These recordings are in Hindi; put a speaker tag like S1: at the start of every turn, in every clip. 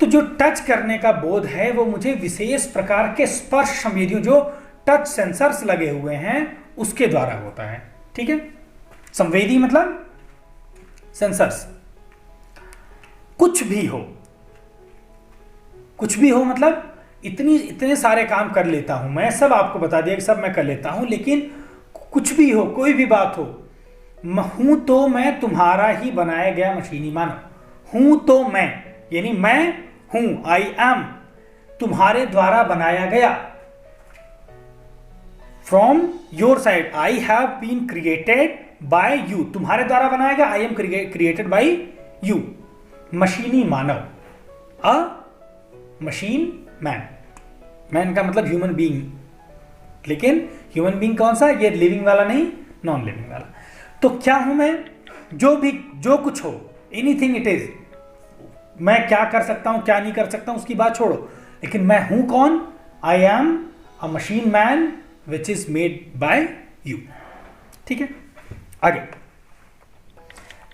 S1: तो जो टच करने का बोध है वो मुझे विशेष प्रकार के स्पर्श संवेदियों, जो टच सेंसर्स लगे हुए हैं उसके द्वारा होता है। ठीक है, संवेदी मतलब सेंसर्स। कुछ भी हो, कुछ भी हो मतलब इतने सारे काम कर लेता हूं मैं, सब आपको बता दिया कि सब मैं कर लेता हूं, लेकिन कुछ भी हो, कोई भी बात हो, हूं तो मैं तुम्हारा ही बनाया गया मशीनी मानव। हूं तो मैं, यानी मैं हूं, आई एम, तुम्हारे द्वारा बनाया गया। From your side, I have been created by you, तुम्हारे द्वारा बनाया गया, I am created by you. मशीनी मानव, अ मशीन मैन, मैन का मतलब ह्यूमन बीइंग, लेकिन ह्यूमन बीइंग कौन सा, ये लिविंग वाला नहीं, नॉन लिविंग वाला। तो क्या हूं मैं, जो कुछ हो, एनीथिंग इट इज, मैं क्या कर सकता हूं क्या नहीं कर सकता हूं उसकी बात छोड़ो, लेकिन मैं हूं कौन, I am a machine man which is made by you. ठीक है, आगे।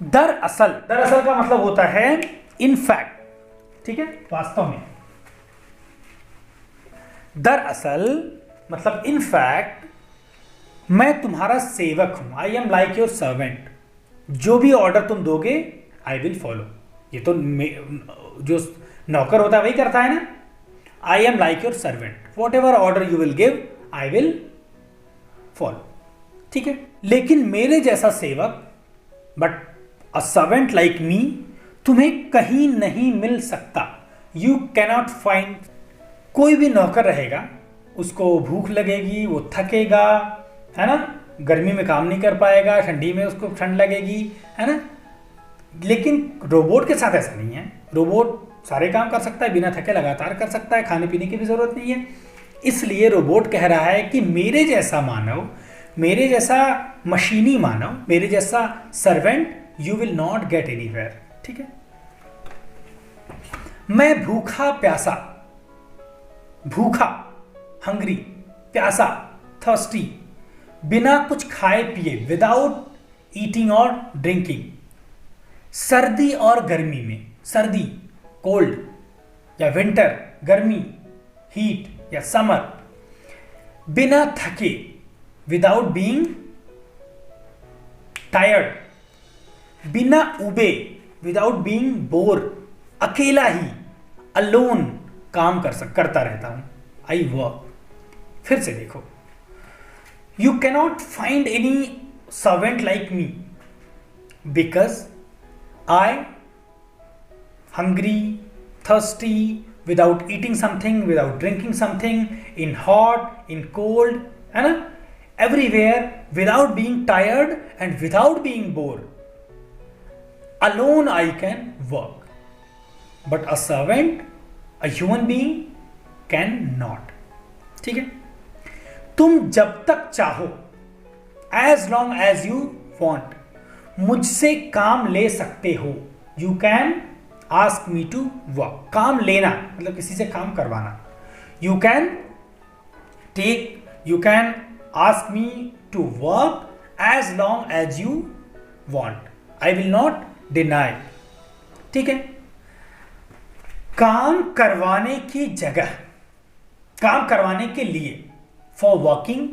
S1: दरअसल, दरअसल का मतलब होता है इन फैक्ट। ठीक है, वास्तव में। दरअसल मतलब इन फैक्ट मैं तुम्हारा सेवक हूं, I am like your servant. जो भी ऑर्डर तुम दोगे आई विल फॉलो। ये तो जो नौकर होता है वही करता है ना। I am like your servant, what ever order you will give I will follow. ठीक है, लेकिन मेरे जैसा सेवक, but a servant like me, तुम्हें कहीं नहीं मिल सकता। You cannot find. कोई भी नौकर रहेगा, उसको भूख लगेगी, वो थकेगा, है ना, गर्मी में काम नहीं कर पाएगा, ठंडी में उसको ठंड लगेगी, है ना। लेकिन रोबोट के साथ ऐसा नहीं है। रोबोट सारे काम कर सकता है, बिना थके लगातार कर सकता है, खाने पीने की भी जरूरत नहीं है। इसलिए रोबोट कह रहा है कि मेरे जैसा मानव, मेरे जैसा मशीनी मानव, मेरे जैसा servant, you will not gate anywhere. ठीक है, मैं भूखा प्यासा, भूखा हंग्री, प्यासा थर्स्टी, बिना कुछ खाए पिए, विदाउट ईटिंग और ड्रिंकिंग, सर्दी और गर्मी में, सर्दी कोल्ड या विंटर गर्मी, हीट या समर, बिना थके, विदाउट बीइंग टायर्ड, बिना उबे, विदाउट बीइंग बोर, अकेला ही, अलोन, काम करता रहता हूं, आई वर्क। फिर से देखो, you cannot find any servant like me because I hungry, thirsty, without eating something, without drinking something, in hot, in cold, है ना, everywhere, without being tired and without being bored. Alone I can work, but a servant, a human being can not. ठीक है, तुम जब तक चाहो, as long as you want, मुझसे काम ले सकते हो। You can ask me to work. काम लेना मतलब किसी से काम करवाना। You can ask me to work as long as you want. I will not deny. ठीक है, काम करवाने की जगह, काम करवाने के लिए, for working,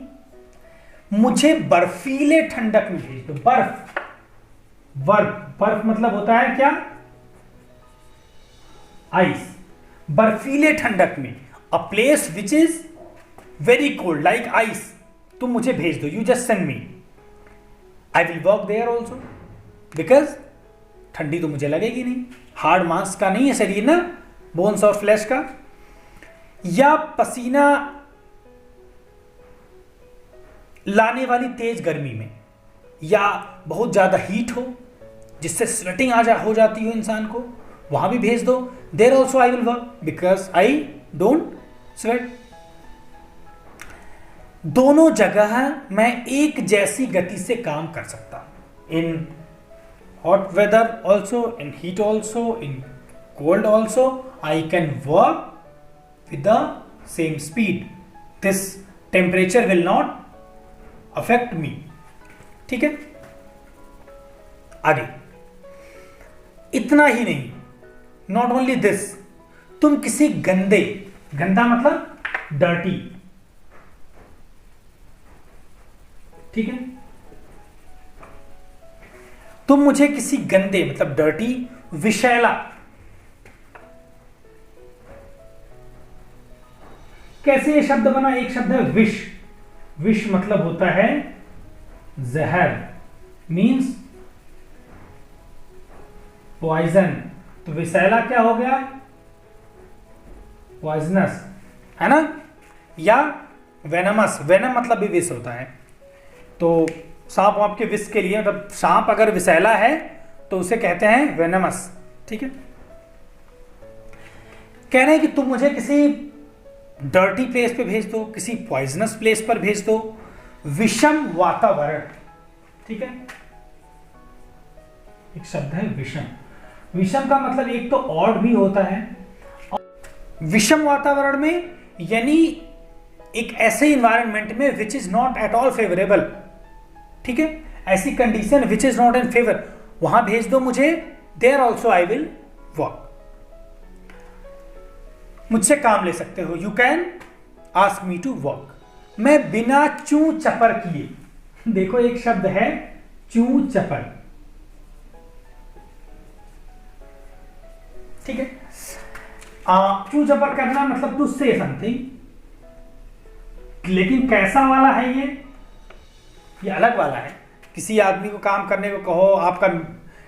S1: मुझे बर्फीले ठंडक में भेज दो। बर्फ मतलब होता है क्या, आइस। बर्फीले ठंडक में, a place which is very cold like ice, तुम मुझे भेज दो। You just send me, I will work there also, because ठंडी तो मुझे लगेगी नहीं, हार्ड मांस का नहीं है शरीर ना, बोन्स और फ्लैश का। या पसीना लाने वाली तेज गर्मी में, या बहुत ज्यादा हीट हो जिससे स्वेटिंग हो जाती हो इंसान को, वहां भी भेज दो। There also I will work because I don't sweat. दोनों जगह मैं एक जैसी गति से काम कर सकता हूं, in hot weather also, in heat also, in cold also, I can work with the same speed. This temperature will not affect me. ठीक है, आगे। इतना ही नहीं, not only this, तुम किसी गंदे, गंदा मतलब डर्टी, ठीक है, तुम मुझे किसी गंदे मतलब डर्टी, विषैला, कैसे ये शब्द बना? एक शब्द है विष, विष मतलब होता है जहर, मीन्स पॉइजन। तो विषैला क्या हो गया? पॉइजनस, है ना? या वेनमस, वेनम मतलब भी विष होता है। तो सांप आपके विष के लिए, मतलब सांप अगर विषैला है तो उसे कहते हैं वेनमस, ठीक है। कह रहे हैं कि तुम मुझे किसी डर्टी प्लेस पे भेज दो, किसी पॉइजनस प्लेस पर भेज दो, विषम वातावरण, ठीक है। एक शब्द है विषम, विषम का मतलब एक तो ऑड भी होता है, विषम वातावरण में यानी एक ऐसे इन्वायरमेंट में which is not at all favourable, ठीक है, ऐसी condition which is not in favour, वहां भेज दो मुझे, there also I will work, मुझसे काम ले सकते हो, you can ask me to work. मैं बिना चू चपर किए, देखो एक शब्द है चू चपर, ठीक है। चू चपर करना मतलब टू से समथिंग, लेकिन कैसा वाला है ये अलग वाला है। किसी आदमी को काम करने को कहो, आपका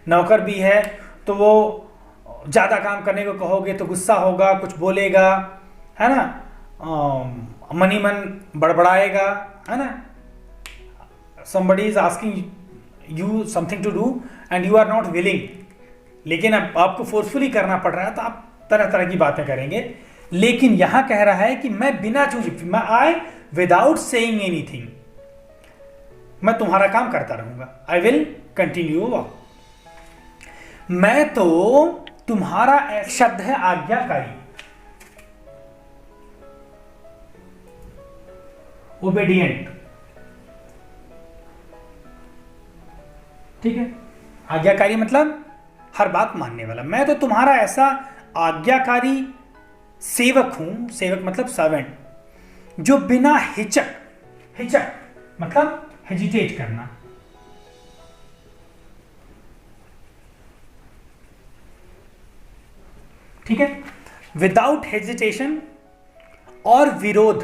S1: नौकर भी है, तो वो ज्यादा काम करने को कहोगे तो गुस्सा होगा, कुछ बोलेगा, है ना, मनी मन बड़बड़ाएगा, है ना। somebody is asking you something to do and you are not willing, लेकिन अब आपको फोर्सफुली करना पड़ रहा है तो आप तरह तरह की बातें करेंगे। लेकिन यहां कह रहा है कि मैं बिना चूज, आई विदाउट सेइंग एनीथिंग, मैं तुम्हारा काम करता रहूंगा, आई विल कंटिन्यू वर्क। मैं तो तुम्हारा, शब्द है आज्ञाकारी, ओबेडिएंट, ठीक है। आज्ञाकारी मतलब हर बात मानने वाला। मैं तो तुम्हारा ऐसा आज्ञाकारी सेवक हूं, सेवक मतलब सर्वेंट, जो बिना हिचक, हिचक मतलब हेजिटेट करना, ठीक है, विदाउट हेजिटेशन, और विरोध,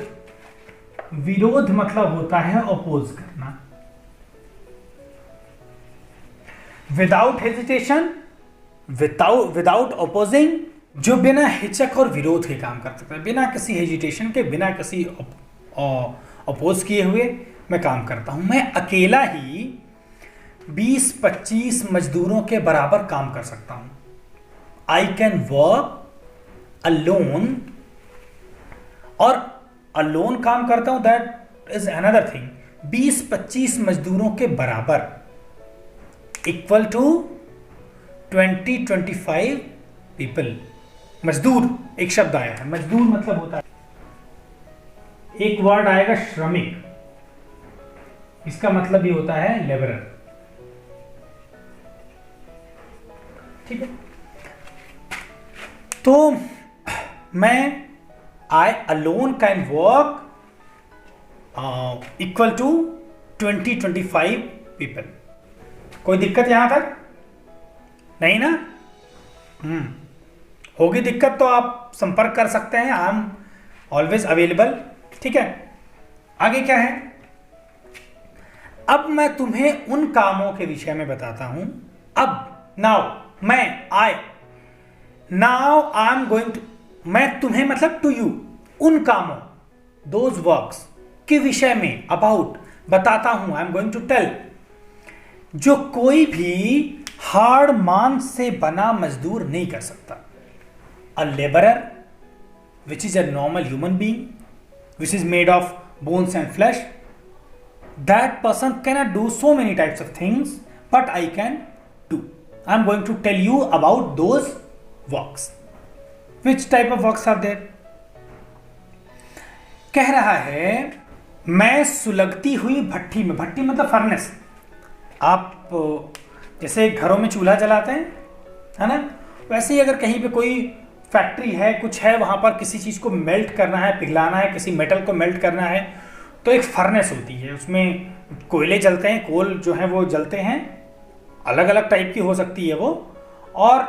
S1: विरोध मतलब होता है अपोज करना, विदाउट हेजिटेशन, विदाउट अपोजिंग, जो बिना हिचक और विरोध के काम कर सकता है, बिना किसी हेजिटेशन के, बिना किसी अपोज किए हुए मैं काम करता हूं। मैं अकेला ही 20-25 मजदूरों के बराबर काम कर सकता हूं। आई कैन वर्क अलोन, और अलोन काम करता हूं, दैट इज अनदर थिंग। 20-25 मजदूरों के बराबर, इक्वल टू 20-25 पीपल। मजदूर एक शब्द आया है, मजदूर मतलब होता है, एक वर्ड आएगा श्रमिक, इसका मतलब भी होता है लेबरर, ठीक है। तो मैं, I alone can work equal to 20-25 people. कोई दिक्कत यहां तक नहीं ना? होगी दिक्कत तो आप संपर्क कर सकते हैं, आई एम ऑलवेज अवेलेबल, ठीक है। आगे क्या है? अब मैं तुम्हें उन कामों के विषय में बताता हूं। अब, नाउ, मैं, I, now I am going to, मैं तुम्हें मतलब टू यू, उन कामों, दोज वर्क्स के विषय में, अबाउट, बताता हूं, I am going to tell, जो कोई भी हार्ड मांस से बना मजदूर नहीं कर सकता। A labourer which is a normal human being which is made of bones and flesh, that person cannot do so many types of things, but I can do. I'm going to tell you about those works. Which type of works are there? कह रहा है, मैं सुलगती हुई भट्टी में, भट्टी मतलब फर्नेस, आप जैसे घरों में चूल्हा जलाते हैं, है ना, वैसे ही अगर कहीं पे कोई फैक्ट्री है, कुछ है वहाँ पर, किसी चीज़ को मेल्ट करना है, पिघलाना है, किसी मेटल को मेल्ट करना है, तो एक फर्नेस होती है, उसमें कोयले जलते हैं, कोल जो है वो जलते हैं, अलग अलग टाइप की हो सकती है वो, और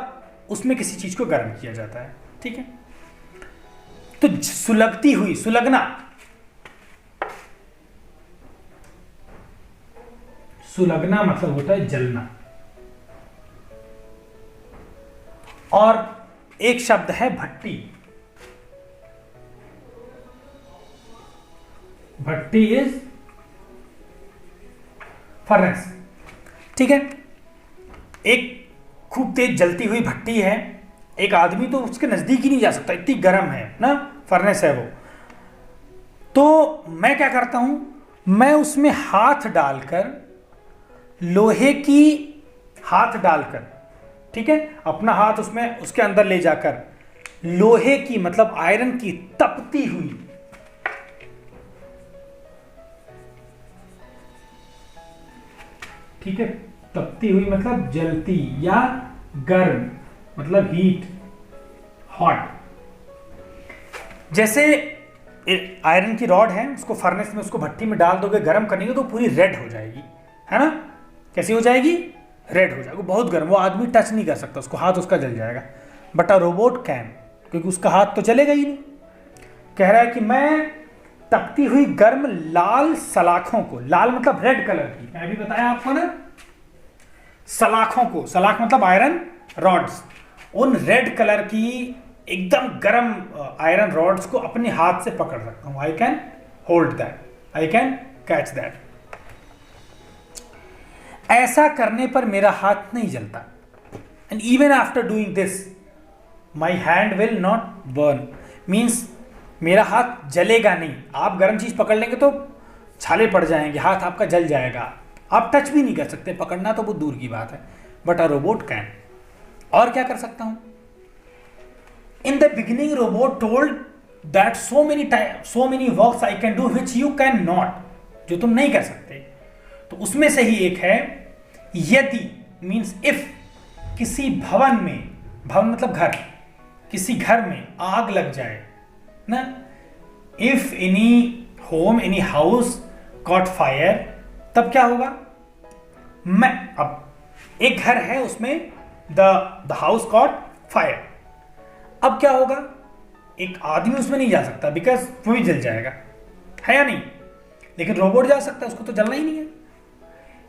S1: उसमें किसी चीज़ को गर्म किया जाता है, ठीक है। तो सुलगती हुई, सुलगना, सुलगना मतलब होता है जलना। और एक शब्द है भट्टी, भट्टी इज फर्नेस, ठीक है। एक खूब तेज जलती हुई भट्टी है, एक आदमी तो उसके नजदीक ही नहीं जा सकता, इतनी गर्म है ना, फर्नेस है वो। तो मैं क्या करता हूं, मैं उसमें हाथ डालकर, लोहे की हाथ डालकर, ठीक है, अपना हाथ उसमें उसके अंदर ले जाकर लोहे की मतलब आयरन की तपती हुई, ठीक है, तपती हुई मतलब जलती, या गर्म मतलब हीट, हॉट। जैसे आयरन की रॉड है, उसको फर्नेस में, उसको भट्टी में डाल दोगे, गर्म करने तो पूरी रेड हो जाएगी, है ना। कैसी हो जाएगी? रेड हो जाएगी, बहुत गर्म, वो आदमी टच नहीं कर सकता उसको, हाथ उसका जल जाएगा। बट अ रोबोट कैन, क्योंकि उसका हाथ तो चलेगा ही नहीं। कह रहा है कि मैं तपती हुई गर्म लाल सलाखों को, लाल मतलब रेड कलर की, मैं भी बताया आपको ना, सलाखों को, सलाख मतलब आयरन रॉड्स, उन रेड कलर की एकदम गर्म आयरन रॉड्स को अपने हाथ से पकड़ सकता हूं। I can hold that, I can catch that. ऐसा करने पर मेरा हाथ नहीं जलता, and even after doing this my hand will not burn, means मेरा हाथ जलेगा नहीं। आप गर्म चीज पकड़ लेंगे तो छाले पड़ जाएंगे, हाथ आपका जल जाएगा, आप टच भी नहीं कर सकते, पकड़ना तो बहुत दूर की बात है। But a robot can. और क्या कर सकता हूं? In the beginning robot told that so many works I can do which you can not, जो तुम नहीं कर सकते। तो उसमें से ही एक है यदि, मीन्स इफ, किसी भवन में, भवन मतलब घर, किसी घर में आग लग जाए ना, if any home, any house cot fire, तब क्या होगा? मैं, अब एक घर है उसमें द हाउस कॉट फायर, अब क्या होगा? एक आदमी उसमें नहीं जा सकता बिकॉज वो भी जल जाएगा, है या नहीं? लेकिन रोबोट जा सकता है, उसको तो जलना ही नहीं है।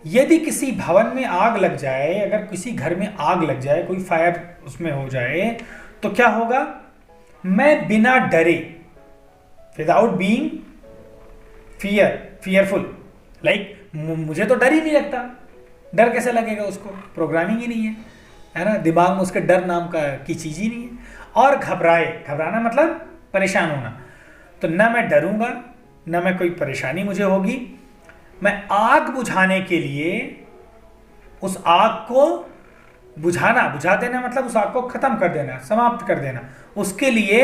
S1: यदि किसी भवन में आग लग जाए, अगर किसी घर में आग लग जाए, कोई फायर उसमें हो जाए, तो क्या होगा? मैं बिना डरे, विदाउट बीइंग फियरफुल, लाइक मुझे तो डर ही नहीं लगता, डर कैसे लगेगा उसको? प्रोग्रामिंग ही नहीं है ना, दिमाग में उसके डर नाम की चीज ही नहीं है। और घबराना मतलब परेशान होना, तो न मैं डरूंगा, न मैं कोई परेशानी मुझे होगी। मैं आग बुझाने के लिए, उस आग को बुझा देना मतलब उस आग को खत्म कर देना, समाप्त कर देना, उसके लिए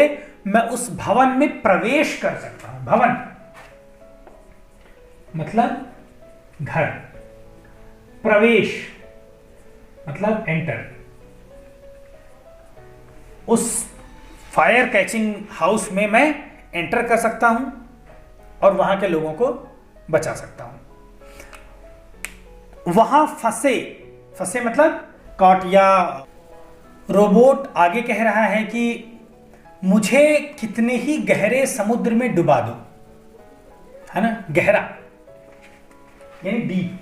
S1: मैं उस भवन में प्रवेश कर सकता हूं। भवन मतलब घर, प्रवेश मतलब एंटर। उस फायर कैचिंग हाउस में मैं एंटर कर सकता हूं और वहां के लोगों को बचा सकता हूं। वहां फंसे मतलब कॉट, या रोबोट आगे कह रहा है कि मुझे कितने ही गहरे समुद्र में डुबा दो, है ना, गहरा यानी डीप।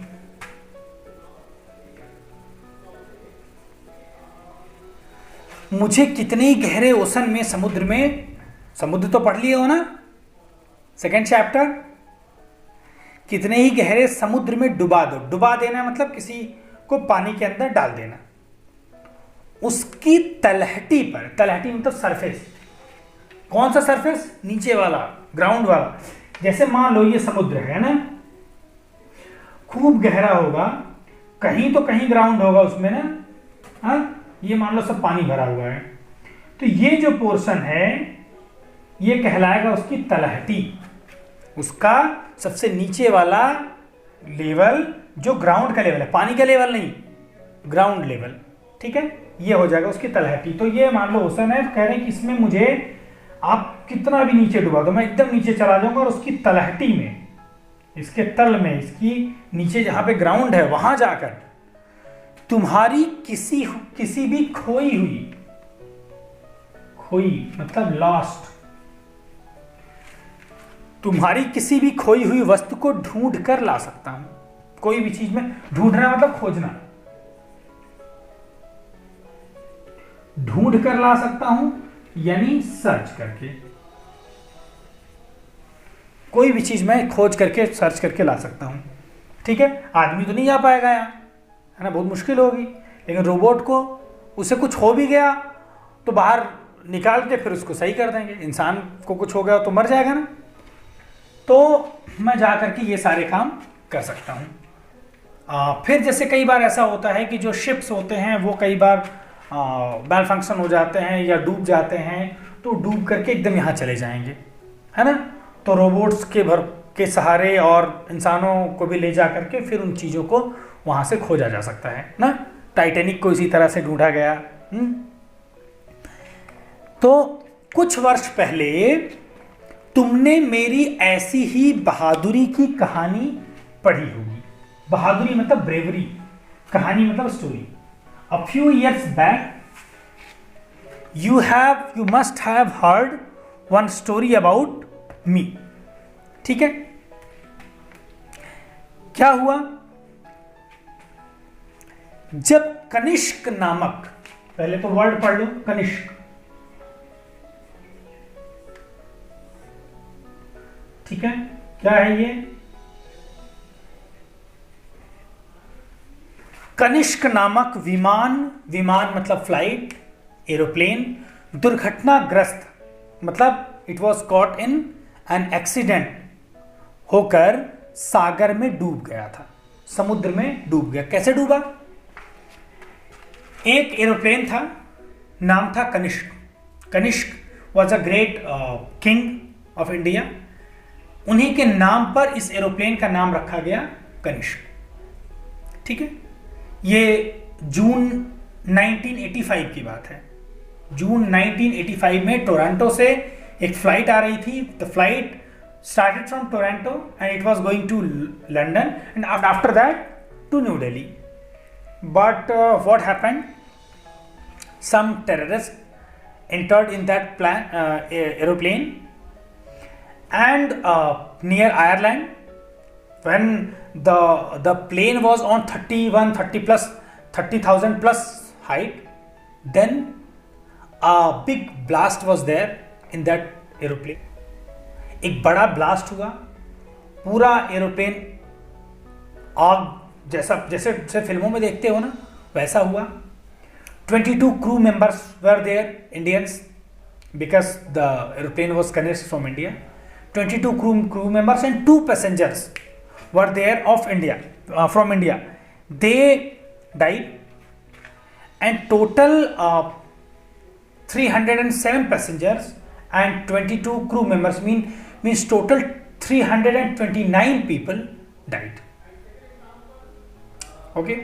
S1: मुझे कितने ही गहरे ओशन में, समुद्र में, समुद्र तो पढ़ लिए हो ना सेकेंड चैप्टर, कितने ही गहरे समुद्र में डुबा दो। डुबा देना मतलब किसी को पानी के अंदर डाल देना। उसकी तलहटी पर, तलहटी मतलब सरफेस, कौन सा सरफेस? नीचे वाला, ग्राउंड वाला। जैसे मान लो ये समुद्र है ना, खूब गहरा होगा, कहीं तो कहीं ग्राउंड होगा उसमें ना, हाँ, ये मान लो सब पानी भरा हुआ है, तो ये जो पोर्शन है ये कहलाएगा उसकी तलहटी, उसका सबसे नीचे वाला लेवल, जो ग्राउंड का लेवल है, पानी का लेवल नहीं, ग्राउंड लेवल, ठीक है, ये हो जाएगा उसकी तलहटी। तो ये मान लो ओशन है, कह रहे हैं कि इसमें मुझे आप कितना भी नीचे डुबा दो, मैं एकदम नीचे चला जाऊंगा और उसकी तलहटी में, इसके तल में, इसकी नीचे जहां पे ग्राउंड है वहां जाकर तुम्हारी किसी भी खोई मतलब लॉस्ट, तुम्हारी किसी भी खोई हुई वस्तु को ढूंढ कर ला सकता हूं। कोई भी चीज में ढूंढना मतलब खोजना, ढूंढ कर ला सकता हूं यानी सर्च करके, कोई भी चीज में खोज करके सर्च करके ला सकता हूं। ठीक है, आदमी तो नहीं जा पाएगा यहाँ, है ना, बहुत मुश्किल होगी। लेकिन रोबोट को, उसे कुछ हो भी गया तो बाहर निकाल के फिर उसको सही कर देंगे। इंसान को कुछ हो गया तो मर जाएगा ना, तो मैं जा करके ये सारे काम कर सकता हूँ। फिर जैसे कई बार ऐसा होता है कि जो शिप्स होते हैं वो कई बार बैल फंक्शन हो जाते हैं या डूब जाते हैं, तो डूब करके एकदम यहाँ चले जाएंगे, है ना। तो रोबोट्स के सहारे और इंसानों को भी ले जा करके फिर उन चीज़ों को वहाँ से खोजा जा सकता है ना। टाइटैनिक को इसी तरह से ढूंढा गया। तो कुछ वर्ष पहले तुमने मेरी ऐसी ही बहादुरी की कहानी पढ़ी होगी। बहादुरी मतलब ब्रेवरी, कहानी मतलब story. A few years back, you must have heard one story about me. ठीक है, क्या हुआ? जब कनिष्क नामक, पहले तो वर्ड पढ़ लो, कनिष्क, ठीक है, क्या है ये? कनिष्क नामक विमान मतलब फ्लाइट, एरोप्लेन, दुर्घटनाग्रस्त मतलब it was caught in an accident, होकर सागर में डूब गया था, समुद्र में डूब गया। कैसे डूबा? एक एरोप्लेन था, नाम था Kanishka. Kanishka was a great king of India, उन्हीं के नाम पर इस एरोप्लेन का नाम रखा गया कनिष्क। ठीक है, ये जून 1985 की बात है। जून 1985 में टोरंटो से एक फ्लाइट आ रही थी। The flight started from Toronto and it was going to London and after that to New Delhi. But what happened? Some terrorists entered in that aeroplane and near Ireland, when the plane was on 30,000 plus height, then a big blast was there in that aeroplane. एक बड़ा ब्लास्ट हुआ, पूरा एरोप्लेन आग जैसे फिल्मों में देखते हो ना, वैसा हुआ। 22 crew members were there, Indians, because the aeroplane was connected from India. 22 crew members and 2 passengers were there of India, from India. They died, and total 307 passengers and 22 crew members means total 329 people died. Okay,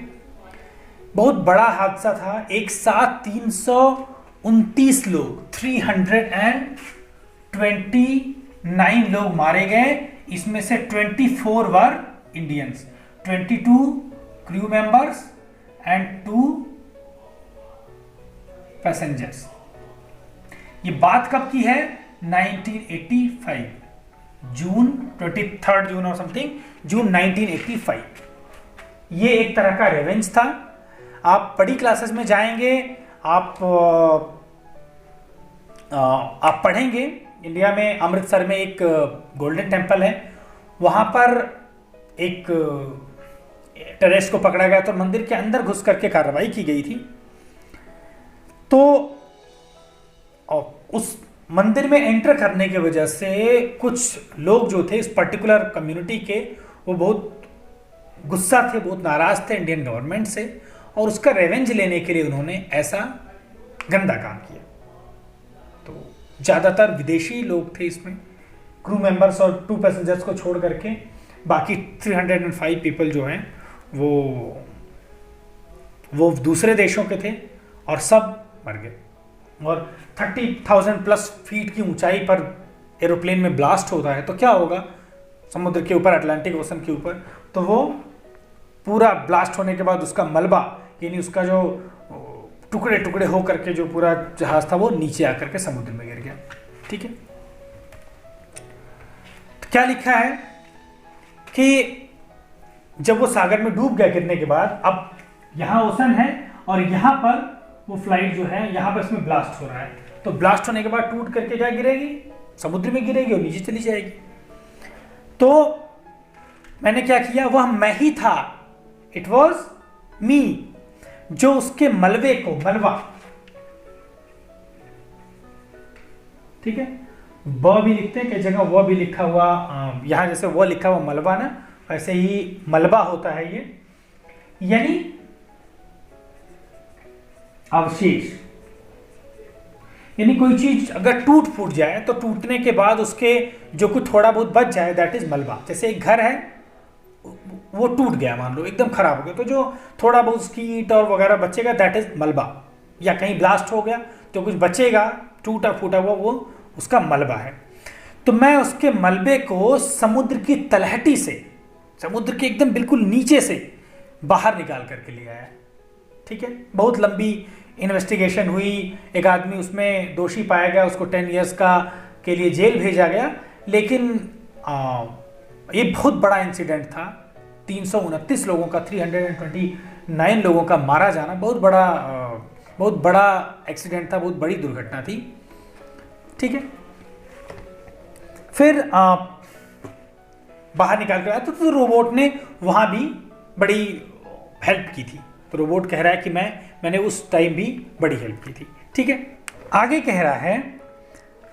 S1: बहुत बड़ा हादसा था। एक साथ 329 लोग, 329 लोग मारे गए। इसमें से 24 were Indians, 22 crew members and 2 passengers. ये बात कब की है? 1985, जून 23 जून और समथिंग, जून 1985। ये एक तरह का रेवेंज था। आप बड़ी क्लासेस में जाएंगे, आप पढ़ेंगे। इंडिया में अमृतसर में एक गोल्डन टेम्पल है, वहां पर एक टेररिस्ट को पकड़ा गया तो मंदिर के अंदर घुस करके कार्रवाई की गई थी। तो उस मंदिर में एंटर करने की वजह से कुछ लोग जो थे इस पर्टिकुलर कम्युनिटी के, वो बहुत गुस्सा थे, बहुत नाराज थे इंडियन गवर्नमेंट से, और उसका रेवेंज लेने के लिए उन्होंने ऐसा गंदा काम किया। तो ज़्यादातर विदेशी लोग थे इसमें, क्रू मेंबर्स और 2 पैसेंजर्स को छोड़ करके बाकी 305 पीपल जो हैं वो वो दूसरे देशों के थे और सब मर गए। और 30,000 प्लस फीट की ऊंचाई पर एरोप्लेन में ब्लास्ट होता है तो क्या होगा समुद्र के ऊपर, अटलांटिक ओशन के ऊपर, तो वो पूरा ब्लास्ट होने के बाद उसका मलबा यानी उसका जो टुकड़े टुकड़े हो करके जो पूरा जहाज था वो नीचे आकर के समुद्र में गिर गया। ठीक है, तो क्या लिखा है कि जब वो सागर में डूब गया गिरने के बाद, अब यहां ओशन है और यहां पर वो फ्लाइट जो है यहां पर इसमें ब्लास्ट हो रहा है, तो ब्लास्ट होने के बाद टूट करके क्या गिरेगी, समुद्र में गिरेगी और नीचे चली जाएगी। तो मैंने क्या किया, वह मैं ही था, इट वॉज मी, जो उसके मलबे को, मलबा, ठीक है, व भी लिखते हैं कई जगह, वह भी लिखा हुआ, यहां जैसे वह लिखा हुआ मलबा ना, वैसे ही मलबा होता है ये, यानी अवशेष। यानी कोई चीज अगर टूट फूट जाए तो टूटने के बाद उसके जो कुछ थोड़ा बहुत बच जाए, दैट इज मलबा। जैसे एक घर है वो टूट गया, मान लो एकदम खराब हो गया, तो जो थोड़ा बहुत उसकी ईंट और वगैरह बचेगा दैट इज मलबा। या कहीं ब्लास्ट हो गया तो कुछ बचेगा टूटा फूटा हुआ, वो उसका मलबा है। तो मैं उसके मलबे को समुद्र की तलहटी से, समुद्र के एकदम बिल्कुल नीचे से बाहर निकाल करके ले आया। ठीक है, बहुत लंबी इन्वेस्टिगेशन हुई, एक आदमी उसमें दोषी पाया गया, उसको 10 इयर्स का के लिए जेल भेजा गया, लेकिन ये बहुत बड़ा इंसिडेंट था। 329 लोगों का, 329 लोगों का मारा जाना बहुत बड़ा एक्सीडेंट था, बहुत बड़ी दुर्घटना थी। ठीक है, फिर बाहर निकाल कर आया तो रोबोट ने वहां भी बड़ी हेल्प की थी। तो रोबोट कह रहा है कि मैंने उस टाइम भी बड़ी हेल्प की थी। ठीक है, आगे कह रहा है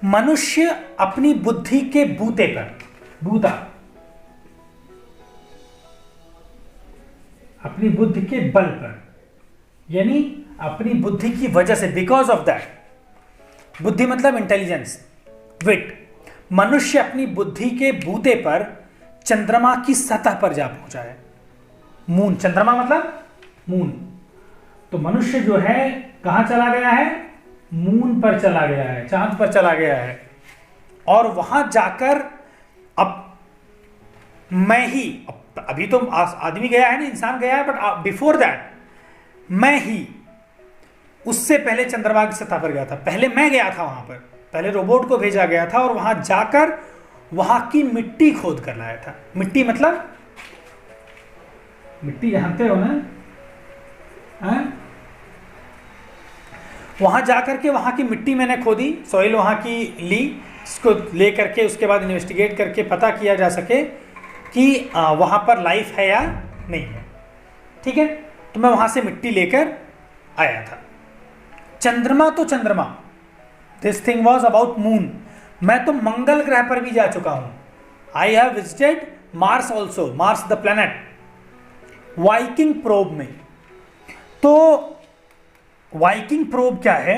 S1: मनुष्य अपनी बुद्धि के बूते पर, बूता, अपनी बुद्धि के बल पर, यानी अपनी बुद्धि की वजह से, बिकॉज ऑफ दैट, बुद्धि मतलब इंटेलिजेंस, विट, मनुष्य अपनी बुद्धि के बूते पर चंद्रमा की सतह पर जा पहुंचा है। मून, चंद्रमा मतलब मून, तो मनुष्य जो है कहां चला गया है, मून पर चला गया है, चांद पर चला गया है, और वहां जाकर अब मैं ही, अभी तो आदमी गया है ना, इंसान गया है, बट बिफोर दैट मैं ही उससे पहले चंद्रमा की सतह पर गया था। पहले मैं गया था वहां पर, पहले रोबोट को भेजा गया था और वहां जाकर वहां की मिट्टी खोद कर लाया था। मिट्टी मतलब, मिट्टी जानते हो ना, वहां जाकर के वहां की मिट्टी मैंने खोदी, सॉइल वहां की ली, इसको लेकर के उसके बाद इन्वेस्टिगेट करके पता किया जा सके कि वहां पर लाइफ है या नहीं है। ठीक है, तो मैं वहां से मिट्टी लेकर आया था। चंद्रमा तो चंद्रमा, this thing was about moon. मैं तो मंगल ग्रह पर भी जा चुका हूं, I have visited Mars also, Mars the planet, Viking probe में। तो वाइकिंग प्रोब क्या है,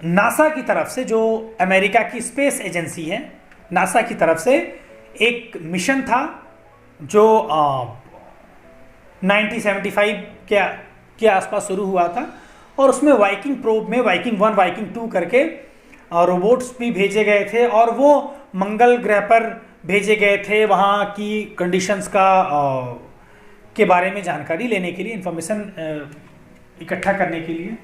S1: नासा की तरफ से, जो अमेरिका की स्पेस एजेंसी है, नासा की तरफ से एक मिशन था जो 1975 के आसपास शुरू हुआ था, और उसमें वाइकिंग प्रोब में वाइकिंग 1, वाइकिंग 2 करके रोबोट्स भी भेजे गए थे, और वो मंगल ग्रह पर भेजे गए थे वहाँ की कंडीशंस के बारे में जानकारी लेने के लिए, इंफॉर्मेशन इकट्ठा करने के लिए,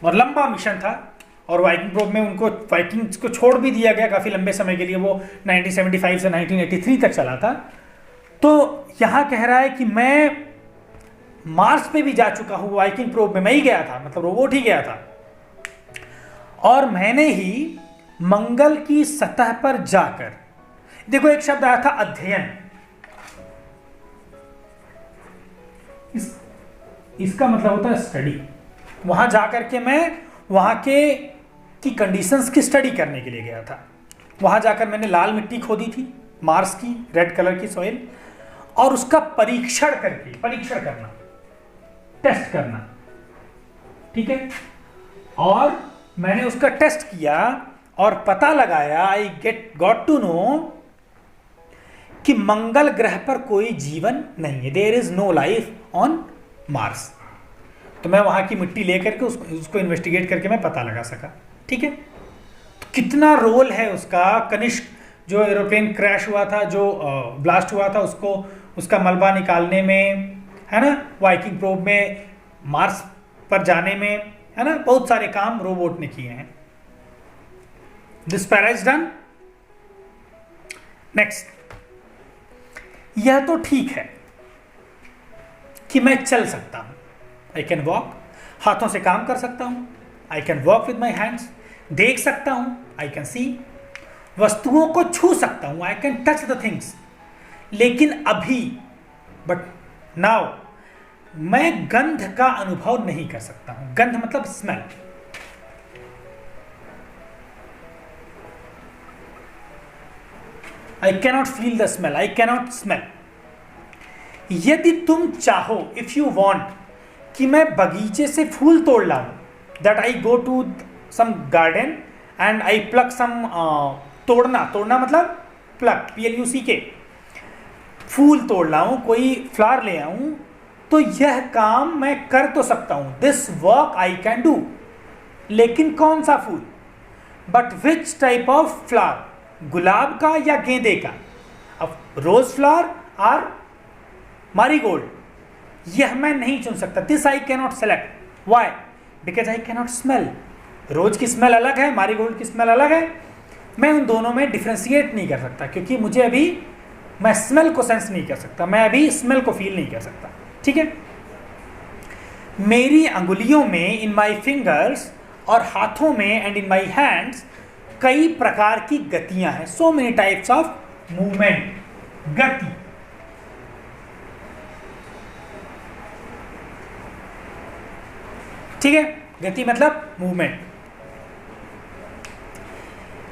S1: और लंबा मिशन था। और वाइकिंग प्रोब में उनको, वाइकिंग्स को छोड़ भी दिया गया काफ़ी लंबे समय के लिए, वो 1975 से 1983 तक चला था। तो यहाँ कह रहा है कि मैं मार्स पे भी जा चुका हूँ, वाइकिंग प्रोब में मैं ही गया था, मतलब रोबोट ही गया था, और मैंने ही मंगल की सतह पर जाकर, देखो एक शब्द आया था अध्ययन, इसका मतलब होता है स्टडी। वहां जाकर के मैं वहां की कंडीशंस की स्टडी करने के लिए गया था। वहां जाकर मैंने लाल मिट्टी खोदी थी, मार्स की रेड कलर की सॉइल, और उसका परीक्षण करना, टेस्ट करना। ठीक है, और मैंने उसका टेस्ट किया और पता लगाया, आई गॉट टू नो कि मंगल ग्रह पर कोई जीवन नहीं है, there is no life on Mars. तो मैं वहाँ की मिट्टी ले करके उसको इन्वेस्टिगेट करके मैं पता लगा सका। ठीक है, तो कितना रोल है उसका। कनिष्क जो एरोप्लेन क्रैश हुआ था, जो ब्लास्ट हुआ था, उसको उसका मलबा निकालने में, है ना, वाइकिंग प्रोब में मार्स पर जाने में, है ना, बहुत सारे काम रोबोट ने किए हैं। This para is done. Next, यह तो ठीक है कि मैं चल सकता हूं, आई कैन वॉक, हाथों से काम कर सकता हूं, I can walk with my hands, देख सकता हूं, आई कैन सी, वस्तुओं को छू सकता हूं, I can touch the things. लेकिन अभी, बट नाउ, मैं गंध का अनुभव नहीं कर सकता हूं। गंध मतलब smell. I cannot feel the smell, I cannot smell. यदि तुम चाहो, इफ यू वॉन्ट, कि मैं बगीचे से फूल तोड़ लाऊं, that I go to some garden and I pluck some, तोड़ना मतलब प्लक, PLUCK, फूल तोड़ लाऊं, कोई फ्लावर ले आऊं, तो यह काम मैं कर तो सकता हूं। This work I can do. लेकिन कौन सा फूल? But which type of flower? गुलाब का या गेंदे का? अब रोज फ्लावर और मारीगोल्ड, यह मैं नहीं चुन सकता। This I cannot select. Why? Because I cannot smell. Rose की स्मेल अलग है, मारीगोल्ड की स्मेल अलग है। मैं उन दोनों में डिफ्रेंशिएट नहीं कर सकता, क्योंकि मुझे अभी, मैं स्मेल को सेंस नहीं कर सकता, मैं अभी स्मेल को फील नहीं कर सकता। ठीक है, मेरी अंगुलियों में, इन माई फिंगर्स, और हाथों में, एंड इन माई हैंड्स, कई प्रकार की गतियां हैं। So many types of movement, गति। ठीक है, गति मतलब मूवमेंट।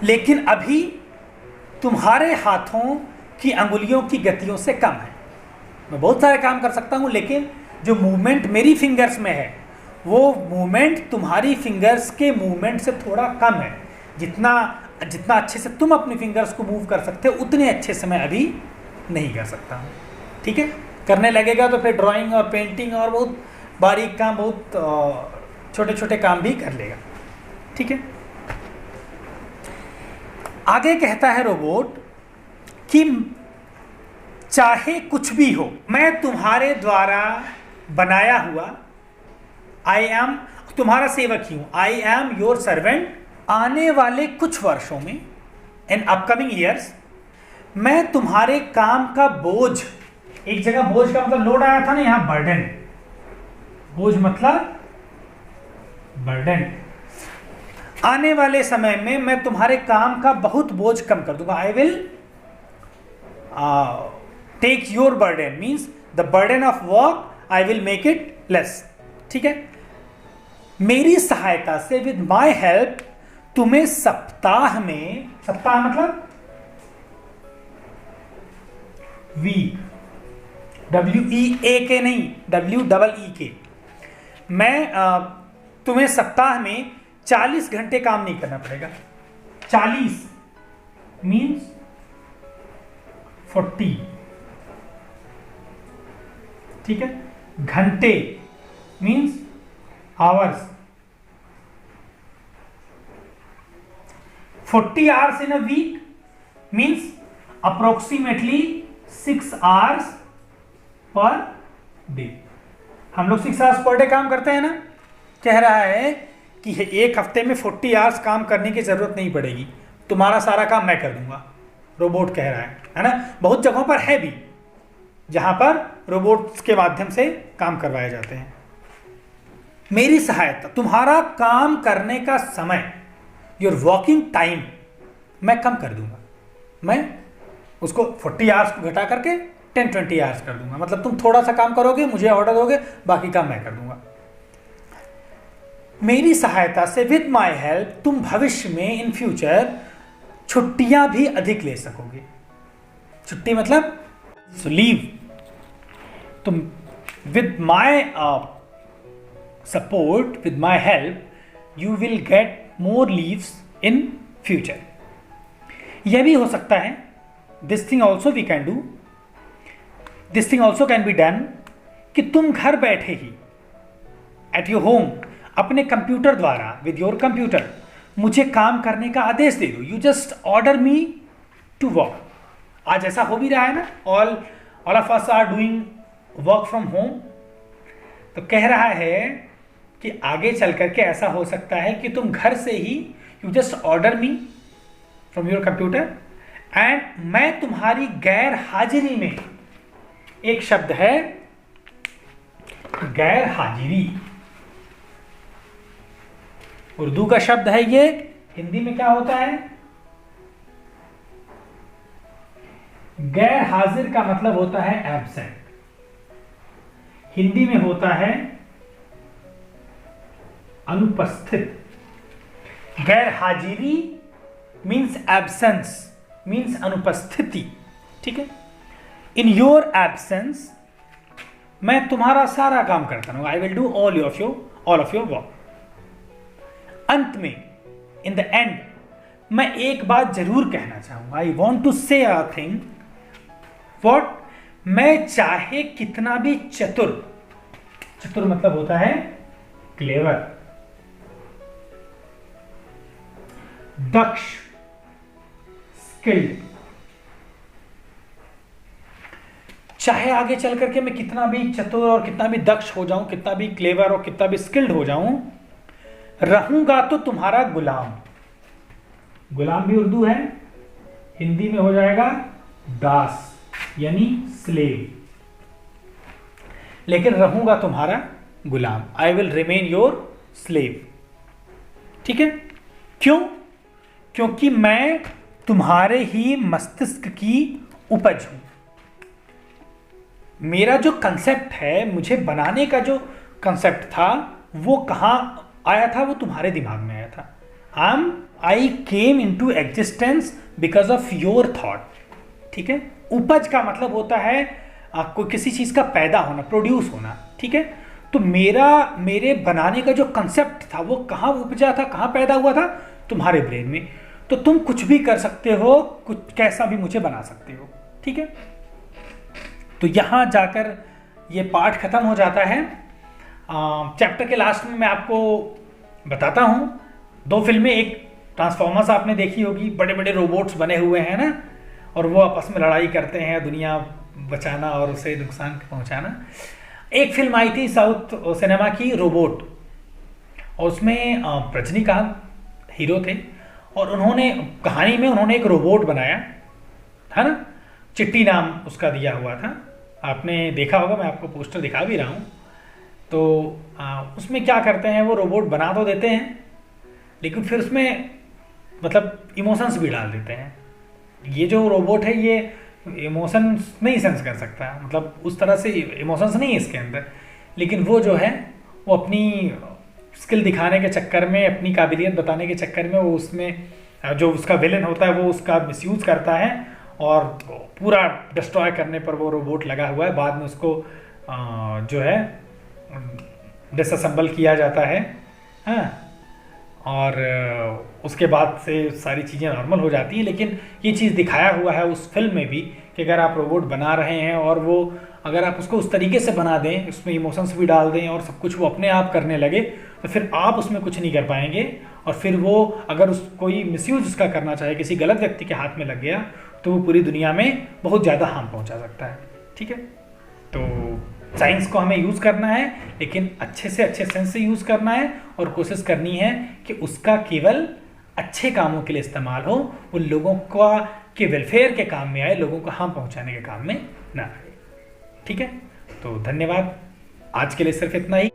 S1: लेकिन अभी तुम्हारे हाथों की अंगुलियों की गतियों से कम है। मैं बहुत सारे काम कर सकता हूं, लेकिन जो मूवमेंट मेरी फिंगर्स में है, वो मूवमेंट तुम्हारी फिंगर्स के मूवमेंट से थोड़ा कम है। जितना अच्छे से तुम अपनी फिंगर्स को मूव कर सकते हो, उतने अच्छे से मैं अभी नहीं कर सकता हूँ। ठीक है, करने लगेगा तो फिर ड्राइंग और पेंटिंग और बहुत बारीक काम, बहुत छोटे छोटे काम भी कर लेगा। ठीक है, आगे कहता है रोबोट कि चाहे कुछ भी हो, मैं तुम्हारे द्वारा बनाया हुआ, आई एम, तुम्हारा सेवक ही हूं, आई एम योर सर्वेंट। आने वाले कुछ वर्षों में, इन अपकमिंग ईयर्स, मैं तुम्हारे काम का बोझ, एक जगह बोझ का मतलब लोड आया था ना, यहां बर्डन, बोझ मतलब बर्डन। आने वाले समय में मैं तुम्हारे काम का बहुत बोझ कम कर दूंगा। I will take your burden, means the burden of work I will make it less. ठीक है, मेरी सहायता से, विद माई हेल्प, तुम्हें सप्ताह में, सप्ताह मतलब वीक, WEAK नहीं, WEEK, मैं तुम्हें सप्ताह में 40 घंटे काम नहीं करना पड़ेगा। 40 मीन्स 40। ठीक है, घंटे means hours. 40 hours in a week means approximately 6 hours per day. हम लोग 6 आवर्स पर डे काम करते हैं ना। कह रहा है कि एक हफ्ते में 40 आवर्स काम करने की जरूरत नहीं पड़ेगी, तुम्हारा सारा काम मैं कर दूंगा, रोबोट कह रहा है ना। बहुत जगहों पर है भी जहां पर रोबोट्स के माध्यम से काम करवाए जाते हैं। मेरी सहायता, तुम्हारा काम करने का समय, योर वर्किंग टाइम, मैं कम कर दूंगा। मैं उसको 40 आवर्स को घटा करके 10-20 आवर्स कर दूंगा। मतलब तुम थोड़ा सा काम करोगे, मुझे ऑर्डर दोगे, बाकी काम मैं कर दूंगा। मेरी सहायता से, विद माई हेल्प, तुम भविष्य में, इन फ्यूचर, छुट्टियां भी अधिक ले सकोगे। छुट्टी मतलब लीव। तुम with my support, with my help, you will get more leaves in future. यह भी हो सकता है, this thing also we can do, this thing also can be done, कि तुम घर बैठे ही एट योर होम अपने कंप्यूटर द्वारा विद योर कंप्यूटर मुझे काम करने का आदेश दे दो। You just order me to work. आज ऐसा हो भी रहा है ना, all of us are doing work from home. तो कह रहा है कि आगे चल करके ऐसा हो सकता है कि तुम घर से ही you just order me from your computer and मैं तुम्हारी गैर हाजिरी में, एक शब्द है गैर हाजिरी, उर्दू का शब्द है ये, हिंदी में क्या होता है? गैर हाजिर का मतलब होता है एब्सेंट, हिंदी में होता है अनुपस्थित। गैर हाजिरी मीन्स एब्सेंस, मीन्स अनुपस्थिति, ठीक है। इन योर एब्सेंस मैं तुम्हारा सारा काम करता हूं, I will do all of your work. अंत में, इन द एंड, मैं एक बात जरूर कहना चाहूंगा, आई वॉन्ट टू से अ थिंग, वॉट, मैं चाहे कितना भी चतुर, चतुर मतलब होता है क्लेवर, दक्ष, स्किल्ड, चाहे आगे चल करके मैं कितना भी चतुर और कितना भी दक्ष हो जाऊं, कितना भी क्लेवर और कितना भी स्किल्ड हो जाऊं, रहूंगा तो तुम्हारा गुलाम। गुलाम भी उर्दू है, हिंदी में हो जाएगा दास यानी स्लेव, लेकिन रहूंगा तुम्हारा गुलाम, I will remain your slave, ठीक है। क्यों? क्योंकि मैं तुम्हारे ही मस्तिष्क की उपज हूं। मेरा जो कंसेप्ट है, मुझे बनाने का जो कंसेप्ट था, वो कहां आया था? वो तुम्हारे दिमाग में आया था। I came into existence because of your thought, ठीक है। उपज का मतलब होता है आपको किसी चीज का पैदा होना, प्रोड्यूस होना, ठीक है। तो मेरे बनाने का जो कंसेप्ट था वो कहां उपजा था, कहां पैदा हुआ था? तुम्हारे ब्रेन में। तो तुम कुछ भी कर सकते हो, कुछ कैसा भी मुझे बना सकते हो, ठीक है। तो यहां जाकर ये पार्ट खत्म हो जाता है। चैप्टर के लास्ट में मैं आपको बताता हूं, 2 फिल्में, एक ट्रांसफॉर्मर्स आपने देखी होगी, बड़े बड़े रोबोट्स बने हुए हैं ना, और वो आपस में लड़ाई करते हैं, दुनिया बचाना और उसे नुकसान पहुंचाना। एक फिल्म आई थी साउथ सिनेमा की, रोबोट, और उसमें रजनीकांत हीरो थे, और उन्होंने कहानी में उन्होंने एक रोबोट बनाया है ना, चिट्टी नाम उसका दिया हुआ था, आपने देखा होगा, मैं आपको पोस्टर दिखा भी रहा हूँ। तो उसमें क्या करते हैं, वो रोबोट बना तो देते हैं, लेकिन फिर उसमें मतलब इमोशंस भी डाल देते हैं। ये जो रोबोट है ये इमोशंस नहीं सेंस कर सकता, मतलब उस तरह से इमोशंस नहीं है इसके अंदर, लेकिन वो जो है वो अपनी स्किल दिखाने के चक्कर में, अपनी काबिलियत बताने के चक्कर में, वो उसमें जो उसका विलन होता है वो उसका मिसयूज करता है, और पूरा डिस्ट्रॉय करने पर वो रोबोट लगा हुआ है। बाद में उसको जो है डिसअसेंबल किया जाता है, हाँ, और उसके बाद से सारी चीज़ें नॉर्मल हो जाती है। लेकिन ये चीज़ दिखाया हुआ है उस फिल्म में भी कि अगर आप रोबोट बना रहे हैं और वो अगर आप उसको उस तरीके से बना दें, उसमें इमोशंस भी डाल दें और सब कुछ वो अपने आप करने लगे, तो फिर आप उसमें कुछ नहीं कर पाएंगे, और फिर वो अगर कोई मिसयूज उसका करना चाहे, किसी गलत व्यक्ति के हाथ में लग गया, तो वो पूरी दुनिया में बहुत ज़्यादा हार्म पहुँचा सकता है, ठीक है। तो साइंस को हमें यूज़ करना है, लेकिन अच्छे से अच्छे सेंस से यूज़ करना है, और कोशिश करनी है कि उसका केवल अच्छे कामों के लिए इस्तेमाल हो, वो लोगों का के वेलफेयर के काम में आए, लोगों को हार्म पहुंचाने के काम में ना आए, ठीक है। तो धन्यवाद, आज के लिए सिर्फ इतना ही।